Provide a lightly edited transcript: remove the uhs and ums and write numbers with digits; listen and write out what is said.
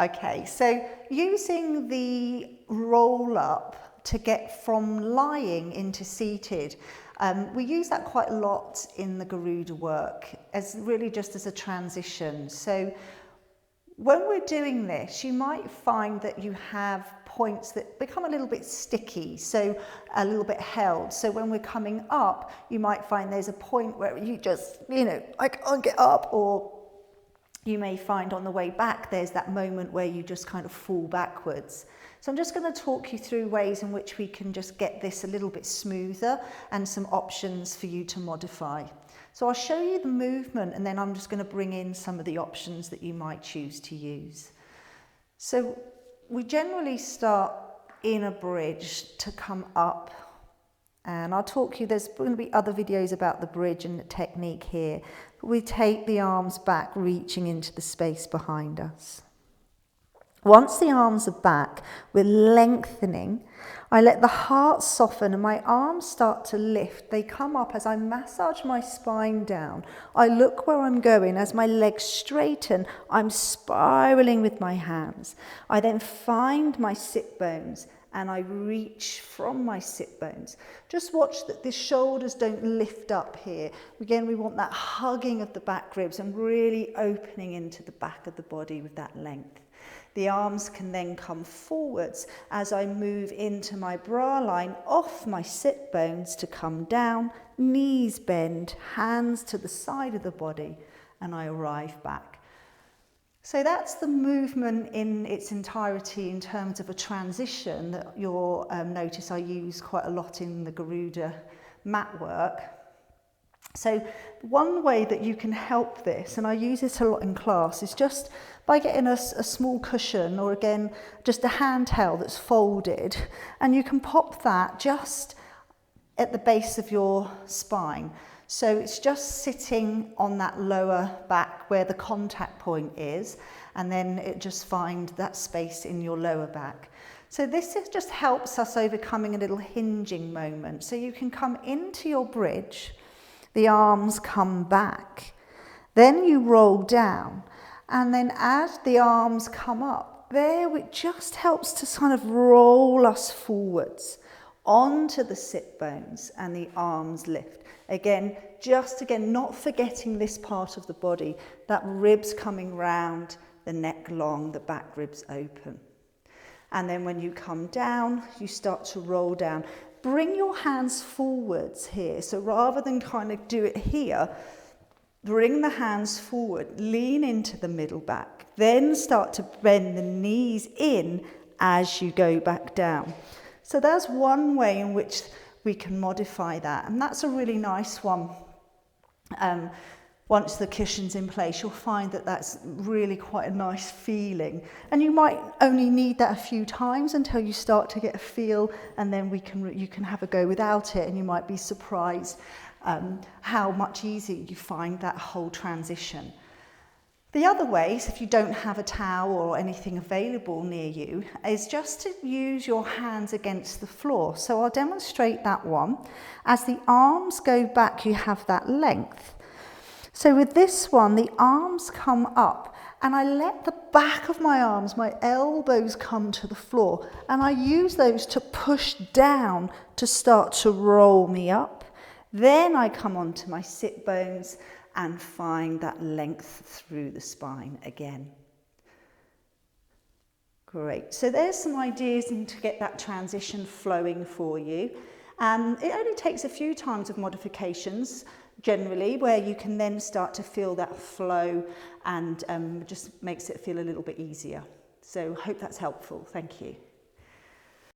Okay, so using the roll up to get from lying into seated, we use that quite a lot in the Garuda work as really just as a transition. So when we're doing this, you might find that you have points that become a little bit sticky, so a little bit held. So when we're coming up, you might find there's a point where you just, I can't get up, or you may find on the way back there's that moment where you just kind of fall backwards. So I'm just going to talk you through ways in which we can just get this a little bit smoother and some options for you to modify. So I'll show you the movement, and then I'm just going to bring in some of the options that you might choose to use. So we generally start in a bridge to come up, and I'll talk you, there's going to be other videos about the bridge and the technique here. We take the arms back, reaching into the space behind us. Once the arms are back, we're lengthening. I let the heart soften and my arms start to lift. They come up as I massage my spine down. I look where I'm going. As my legs straighten, I'm spiraling with my hands. I then find my sit bones and I reach from my sit bones. Just watch that the shoulders don't lift up here. Again, we want that hugging of the back ribs and really opening into the back of the body with that length. The arms can then come forwards as I move into my bra line off my sit bones to come down, knees bend, hands to the side of the body, and I arrive back. So that's the movement in its entirety in terms of a transition that you'll notice I use quite a lot in the Garuda mat work. So one way that you can help this, and I use it a lot in class, is just by getting a small cushion, or again, just a handheld that's folded, and you can pop that just at the base of your spine. So it's just sitting on that lower back where the contact point is, and then it just find that space in your lower back. So this just helps us overcoming a little hinging moment. So you can come into your bridge, the arms come back, then you roll down, and then as the arms come up, there it just helps to kind of roll us forwards onto the sit bones and the arms lift. Again, not forgetting this part of the body, that ribs coming round, the neck long, the back ribs open. And then when you come down, you start to roll down. Bring your hands forwards here. So rather than kind of do it here, bring the hands forward, lean into the middle back, then start to bend the knees in as you go back down. So that's one way in which we can modify that, and that's a really nice one. Once the cushion's in place, you'll find that that's really quite a nice feeling, and you might only need that a few times until you start to get a feel, and then you can have a go without it, and you might be surprised how much easier you find that whole transition. The other ways, if you don't have a towel or anything available near you, is just to use your hands against the floor. So I'll demonstrate that one. As the arms go back, you have that length. So with this one, the arms come up, and I let the back of my arms, my elbows come to the floor, and I use those to push down to start to roll me up. Then I come onto my sit bones and find that length through the spine again. Great, so there's some ideas to get that transition flowing for you. It only takes a few times of modifications, generally, where you can then start to feel that flow, and just makes it feel a little bit easier. So hope that's helpful. Thank you.